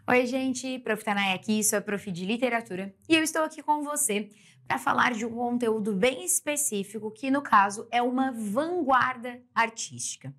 Oi, gente, Prof. Tanay aqui, sou a Prof. de Literatura e eu estou aqui com você para falar de um conteúdo bem específico que, no caso, é uma vanguarda artística.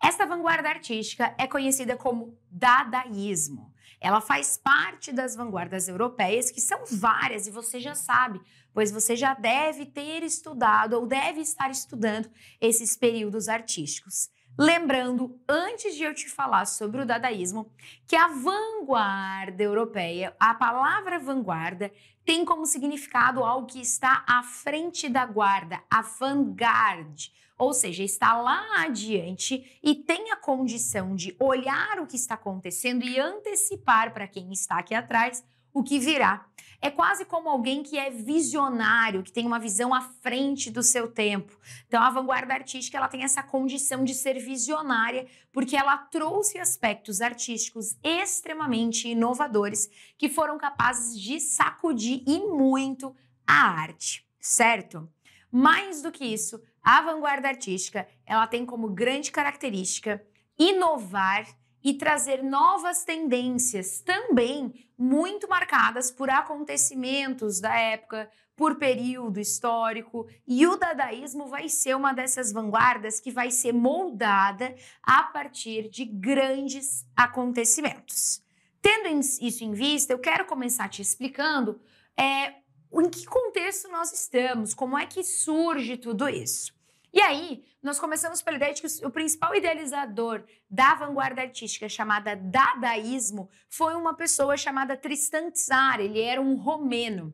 Esta vanguarda artística é conhecida como dadaísmo. Ela faz parte das vanguardas europeias, que são várias e você já sabe, pois você já deve ter estudado ou deve estar estudando esses períodos artísticos. Lembrando, antes de eu te falar sobre o dadaísmo, que a vanguarda europeia, a palavra vanguarda, tem como significado algo que está à frente da guarda, avant-garde, ou seja, está lá adiante e tem a condição de olhar o que está acontecendo e antecipar para quem está aqui atrás o que virá. É quase como alguém que é visionário, que tem uma visão à frente do seu tempo. Então, a vanguarda artística ela tem essa condição de ser visionária, porque ela trouxe aspectos artísticos extremamente inovadores que foram capazes de sacudir e muito a arte, certo? Mais do que isso, a vanguarda artística ela tem como grande característica inovar e trazer novas tendências, também muito marcadas por acontecimentos da época, por período histórico, e o dadaísmo vai ser uma dessas vanguardas que vai ser moldada a partir de grandes acontecimentos. Tendo isso em vista, eu quero começar te explicando em que contexto nós estamos, como é que surge tudo isso. E aí, nós começamos pela ideia de que o principal idealizador da vanguarda artística chamada dadaísmo foi uma pessoa chamada Tristan Tzar, ele era um romeno.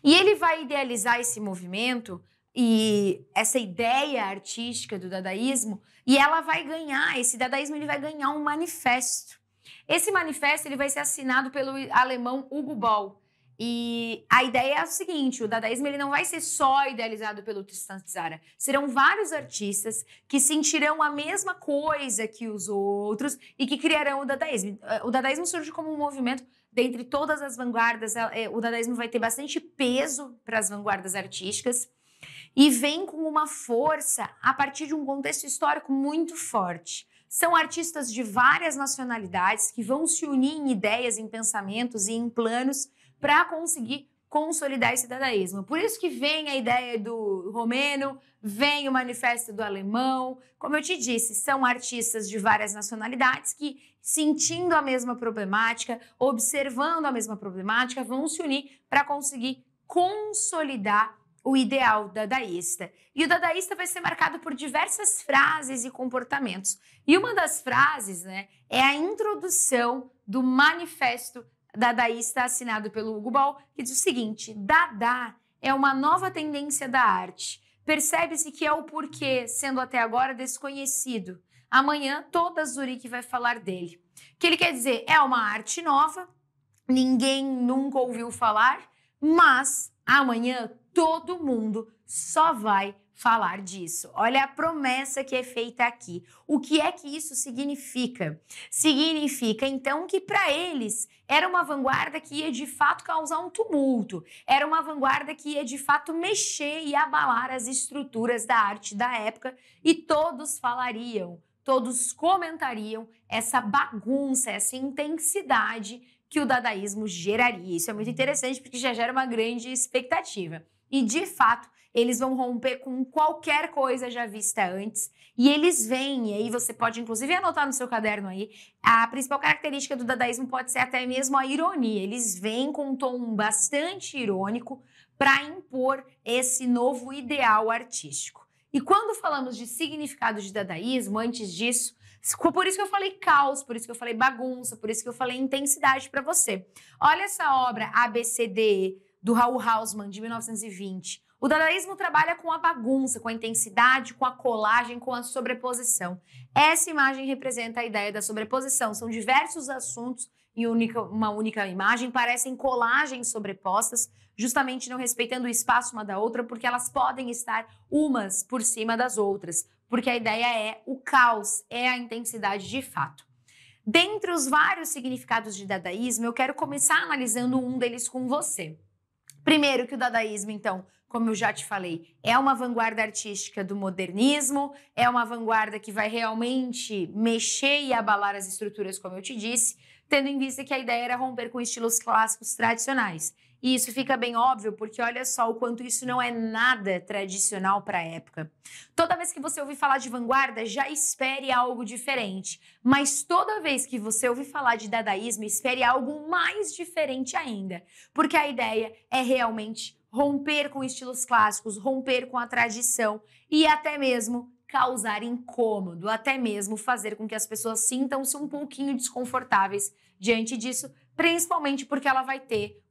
E ele vai idealizar esse movimento e essa ideia artística do dadaísmo e ela vai ganhar, esse dadaísmo ele vai ganhar um manifesto. Esse manifesto ele vai ser assinado pelo alemão Hugo Ball. E a ideia é a seguinte, o dadaísmo ele não vai ser só idealizado pelo Tristan Tzara. Serão vários artistas que sentirão a mesma coisa que os outros e que criarão o dadaísmo. O dadaísmo surge como um movimento dentre todas as vanguardas. O dadaísmo vai ter bastante peso para as vanguardas artísticas e vem com uma força a partir de um contexto histórico muito forte. São artistas de várias nacionalidades que vão se unir em ideias, em pensamentos e em planos para conseguir consolidar esse dadaísmo. Por isso que vem a ideia do romeno, vem o manifesto do alemão. Como eu te disse, são artistas de várias nacionalidades que, sentindo a mesma problemática, observando a mesma problemática, vão se unir para conseguir consolidar o ideal dadaísta. E o dadaísta vai ser marcado por diversas frases e comportamentos. E uma das frases, é a introdução do manifesto dadaísta assinado pelo Hugo Ball, que diz o seguinte: Dada é uma nova tendência da arte. Percebe-se que é o porquê, sendo até agora desconhecido. Amanhã toda Zurique vai falar dele. O que ele quer dizer? É uma arte nova, ninguém nunca ouviu falar, mas amanhã todo mundo só vai falar disso. Olha a promessa que é feita aqui. O que é que isso significa? Significa, então, que para eles era uma vanguarda que ia de fato causar um tumulto, era uma vanguarda que ia de fato mexer e abalar as estruturas da arte da época e todos falariam, todos comentariam essa bagunça, essa intensidade que o dadaísmo geraria. Isso é muito interessante porque já gera uma grande expectativa. E, de fato, eles vão romper com qualquer coisa já vista antes. E eles vêm, e aí você pode, inclusive, anotar no seu caderno aí, a principal característica do dadaísmo pode ser até mesmo a ironia. Eles vêm com um tom bastante irônico para impor esse novo ideal artístico. E quando falamos de significado de dadaísmo, antes disso, por isso que eu falei caos, por isso que eu falei bagunça, por isso que eu falei intensidade para você. Olha essa obra ABCDE, do Raoul Hausmann, de 1920. O dadaísmo trabalha com a bagunça, com a intensidade, com a colagem, com a sobreposição. Essa imagem representa a ideia da sobreposição. São diversos assuntos em uma única imagem, parecem colagens sobrepostas, justamente não respeitando o espaço uma da outra, porque elas podem estar umas por cima das outras, porque a ideia é o caos, é a intensidade de fato. Dentre os vários significados de dadaísmo, eu quero começar analisando um deles com você. Primeiro, que o dadaísmo, então, como eu já te falei, é uma vanguarda artística do modernismo, é uma vanguarda que vai realmente mexer e abalar as estruturas, como eu te disse, tendo em vista que a ideia era romper com estilos clássicos tradicionais. E isso fica bem óbvio porque olha só o quanto isso não é nada tradicional para a época. Toda vez que você ouvir falar de vanguarda, já espere algo diferente. Mas toda vez que você ouvir falar de dadaísmo, espere algo mais diferente ainda. Porque a ideia é realmente romper com estilos clássicos, romper com a tradição e até mesmo causar incômodo, até mesmo fazer com que as pessoas sintam-se um pouquinho desconfortáveis diante disso, principalmente porque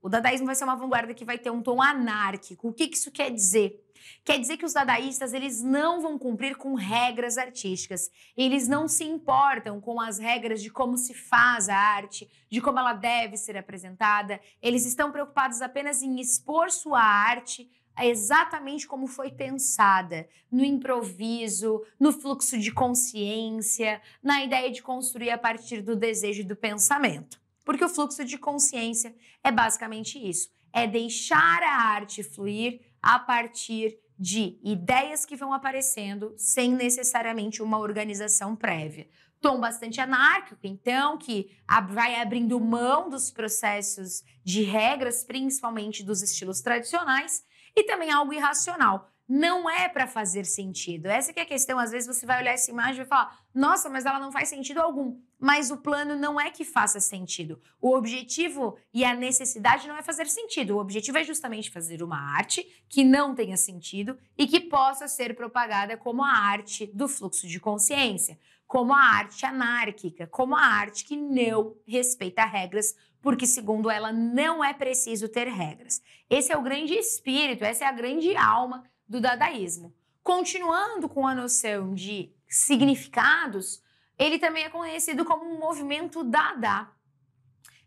o dadaísmo vai ser uma vanguarda que vai ter um tom anárquico. O que isso quer dizer? Quer dizer que os dadaístas, eles não vão cumprir com regras artísticas. Eles não se importam com as regras de como se faz a arte, de como ela deve ser apresentada. Eles estão preocupados apenas em expor sua arte exatamente como foi pensada, no improviso, no fluxo de consciência, na ideia de construir a partir do desejo e do pensamento. Porque o fluxo de consciência é basicamente isso, é deixar a arte fluir a partir de ideias que vão aparecendo sem necessariamente uma organização prévia. Tom bastante anárquico, então, que vai abrindo mão dos processos de regras, principalmente dos estilos tradicionais, e também algo irracional. Não é para fazer sentido. Essa que é a questão. Às vezes você vai olhar essa imagem e vai falar, nossa, mas ela não faz sentido algum. Mas o plano não é que faça sentido. O objetivo e a necessidade não é fazer sentido. O objetivo é justamente fazer uma arte que não tenha sentido e que possa ser propagada como a arte do fluxo de consciência, como a arte anárquica, como a arte que não respeita regras, porque, segundo ela, não é preciso ter regras. Esse é o grande espírito, essa é a grande alma do dadaísmo. Continuando com a noção de significados, ele também é conhecido como um movimento Dada.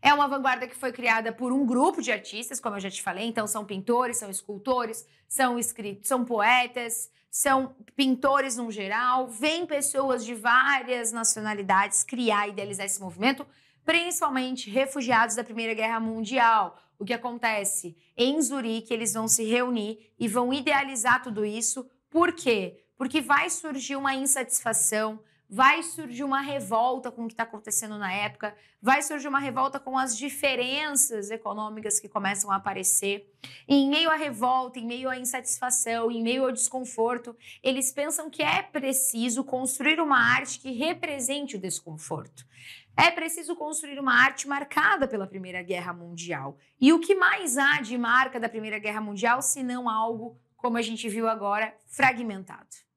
É uma vanguarda que foi criada por um grupo de artistas, como eu já te falei, então são pintores, são escultores, são poetas, são pintores no geral, vêm pessoas de várias nacionalidades criar e idealizar esse movimento, principalmente refugiados da Primeira Guerra Mundial. O que acontece? Em Zurique, eles vão se reunir e vão idealizar tudo isso. Por quê? Porque vai surgir uma insatisfação, vai surgir uma revolta com o que está acontecendo na época, vai surgir uma revolta com as diferenças econômicas que começam a aparecer. E em meio à revolta, em meio à insatisfação, em meio ao desconforto, eles pensam que é preciso construir uma arte que represente o desconforto. É preciso construir uma arte marcada pela Primeira Guerra Mundial. E o que mais há de marca da Primeira Guerra Mundial, se não algo, como a gente viu agora, fragmentado?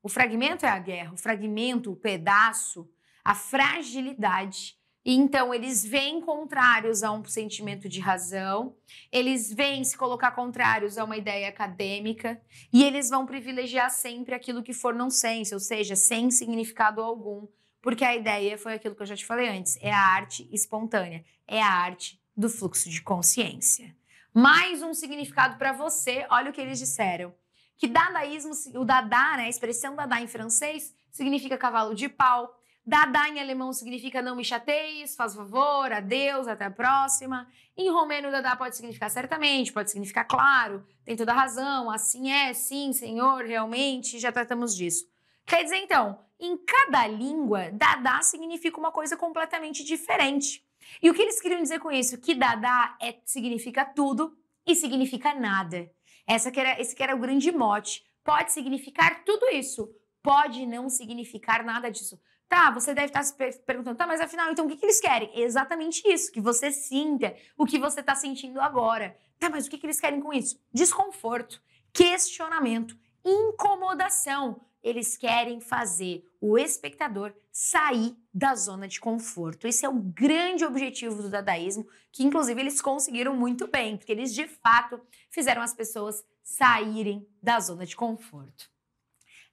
O fragmento é a guerra, o fragmento, o pedaço, a fragilidade. E então eles vêm contrários a um sentimento de razão, eles vêm se colocar contrários a uma ideia acadêmica e eles vão privilegiar sempre aquilo que for nonsense, ou seja, sem significado algum. Porque a ideia foi aquilo que eu já te falei antes, é a arte espontânea, é a arte do fluxo de consciência. Mais um significado para você, olha o que eles disseram, que dadaísmo, o dada, né, a expressão dada em francês, significa cavalo de pau, dada em alemão significa não me chateies, faz favor, adeus, até a próxima. Em romeno, dada pode significar certamente, pode significar claro, tem toda a razão, assim é, sim, senhor, realmente, já tratamos disso. Quer dizer, então, em cada língua, dada significa uma coisa completamente diferente. E o que eles queriam dizer com isso? Que dada significa tudo e significa nada. Esse que era o grande mote. Pode significar tudo isso, pode não significar nada disso. Tá, você deve estar se perguntando, tá, mas afinal, então o que eles querem? Exatamente isso, que você sinta o que você está sentindo agora. Tá, mas o que eles querem com isso? Desconforto, questionamento, incomodação. Eles querem fazer o espectador sair da zona de conforto. Esse é o grande objetivo do dadaísmo, que inclusive eles conseguiram muito bem, porque eles de fato fizeram as pessoas saírem da zona de conforto.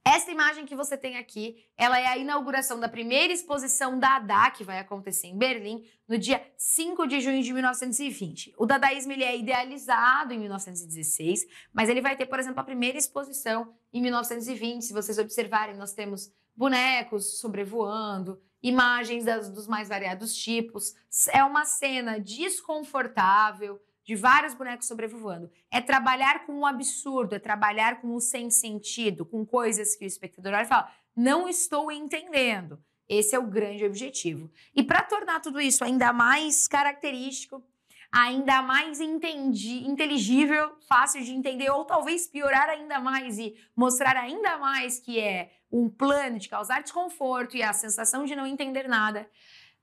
Essa imagem que você tem aqui, ela é a inauguração da primeira exposição Dada, que vai acontecer em Berlim, no dia 5 de junho de 1920. O dadaísmo ele é idealizado em 1916, mas ele vai ter, por exemplo, a primeira exposição em 1920. Se vocês observarem, nós temos bonecos sobrevoando, imagens dos mais variados tipos. É uma cena desconfortável, de vários bonecos sobrevoando. É trabalhar com o absurdo, é trabalhar com o sem sentido, com coisas que o espectador olha e fala, não estou entendendo. Esse é o grande objetivo. E para tornar tudo isso ainda mais característico, ainda mais inteligível, fácil de entender, ou talvez piorar ainda mais e mostrar ainda mais que é um plano de causar desconforto e a sensação de não entender nada,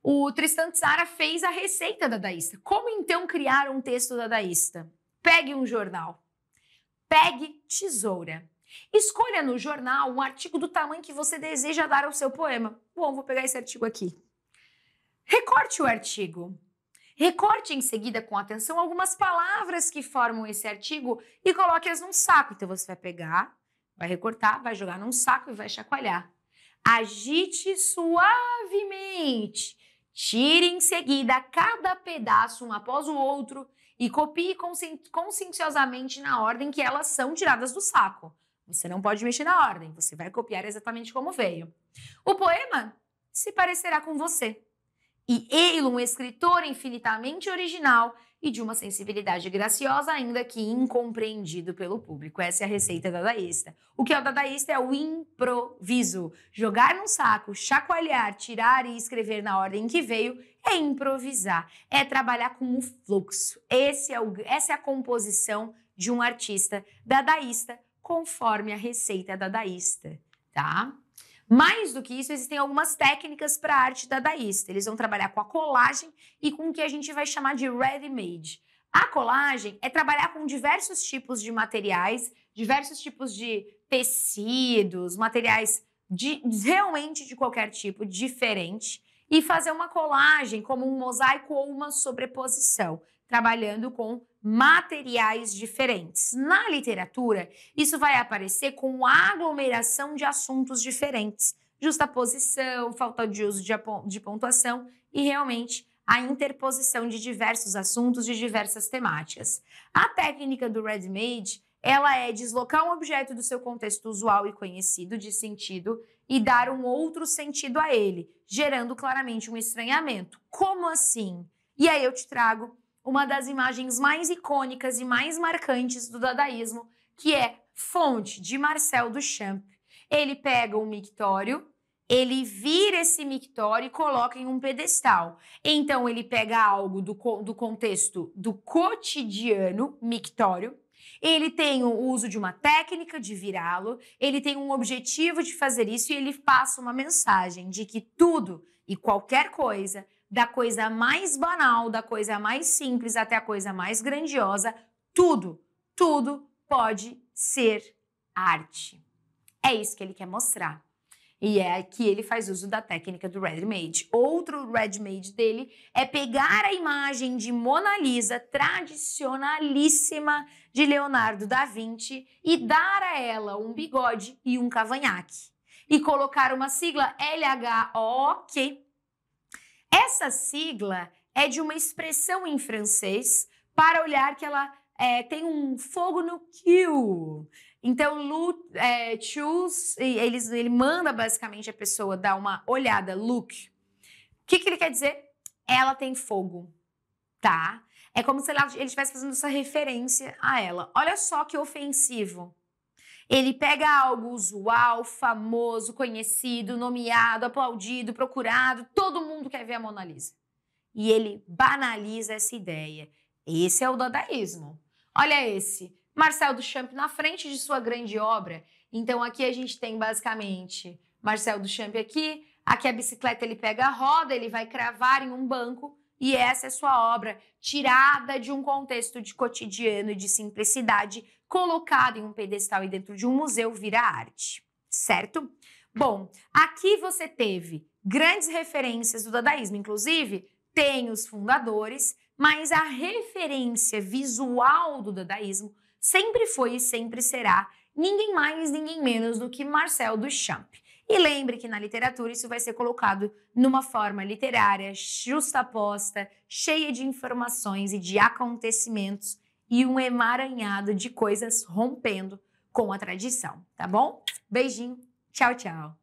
o Tristan Tzara fez a receita dadaísta. Como então criar um texto dadaísta? Pegue um jornal, pegue tesoura. Escolha no jornal um artigo do tamanho que você deseja dar ao seu poema. Bom, vou pegar esse artigo aqui. Recorte o artigo. Recorte em seguida com atenção algumas palavras que formam esse artigo e coloque-as num saco. Então você vai pegar, vai recortar, vai jogar num saco e vai chacoalhar. Agite suavemente. Tire em seguida cada pedaço um após o outro e copie conscienciosamente na ordem que elas são tiradas do saco. Você não pode mexer na ordem, você vai copiar exatamente como veio. O poema se parecerá com você. E ele, um escritor infinitamente original e de uma sensibilidade graciosa, ainda que incompreendido pelo público. Essa é a receita dadaísta. O que é o dadaísta é o improviso. Jogar num saco, chacoalhar, tirar e escrever na ordem que veio é improvisar. É trabalhar com o fluxo. Essa é a composição de um artista dadaísta, conforme a receita dadaísta, tá? Mais do que isso, existem algumas técnicas para a arte dadaísta. Eles vão trabalhar com a colagem e com o que a gente vai chamar de ready-made. A colagem é trabalhar com diversos tipos de materiais, diversos tipos de tecidos, materiais realmente de qualquer tipo, diferente, e fazer uma colagem como um mosaico ou uma sobreposição, trabalhando com materiais diferentes. Na literatura, isso vai aparecer com aglomeração de assuntos diferentes, justaposição, falta de uso de pontuação e realmente a interposição de diversos assuntos de diversas temáticas. A técnica do ready-made, ela é deslocar um objeto do seu contexto usual e conhecido de sentido e dar um outro sentido a ele, gerando claramente um estranhamento. Como assim? E aí eu te trago uma das imagens mais icônicas e mais marcantes do dadaísmo, que é Fonte, de Marcel Duchamp. Ele pega um mictório, ele vira esse mictório e coloca em um pedestal. Então, ele pega algo do contexto do cotidiano, mictório, ele tem o uso de uma técnica de virá-lo, ele tem um objetivo de fazer isso e ele passa uma mensagem de que tudo e qualquer coisa, da coisa mais banal, da coisa mais simples até a coisa mais grandiosa, tudo pode ser arte. É isso que ele quer mostrar. E é que ele faz uso da técnica do ready-made. Outro ready-made dele é pegar a imagem de Mona Lisa, tradicionalíssima de Leonardo da Vinci, e dar a ela um bigode e um cavanhaque. E colocar uma sigla LHOQ. Essa sigla é de uma expressão em francês para olhar que ela tem um fogo no cul. Então, choose, ele manda basicamente a pessoa dar uma olhada, look. O que ele quer dizer? Ela tem fogo, tá? É como se ele estivesse fazendo essa referência a ela. Olha só que ofensivo. Ele pega algo usual, famoso, conhecido, nomeado, aplaudido, procurado, todo mundo quer ver a Mona Lisa. E ele banaliza essa ideia. Esse é o dadaísmo. Olha esse, Marcel Duchamp na frente de sua grande obra. Então aqui a gente tem basicamente Marcel Duchamp aqui a bicicleta ele pega a roda, ele vai cravar em um banco e essa é sua obra tirada de um contexto de cotidiano e de simplicidade, colocada em um pedestal e dentro de um museu vira arte, certo? Bom, aqui você teve grandes referências do dadaísmo, inclusive tem os fundadores, mas a referência visual do dadaísmo sempre foi e sempre será ninguém mais, ninguém menos do que Marcel Duchamp. E lembre que na literatura isso vai ser colocado numa forma literária, justaposta, cheia de informações e de acontecimentos e um emaranhado de coisas rompendo com a tradição, tá bom? Beijinho, tchau, tchau!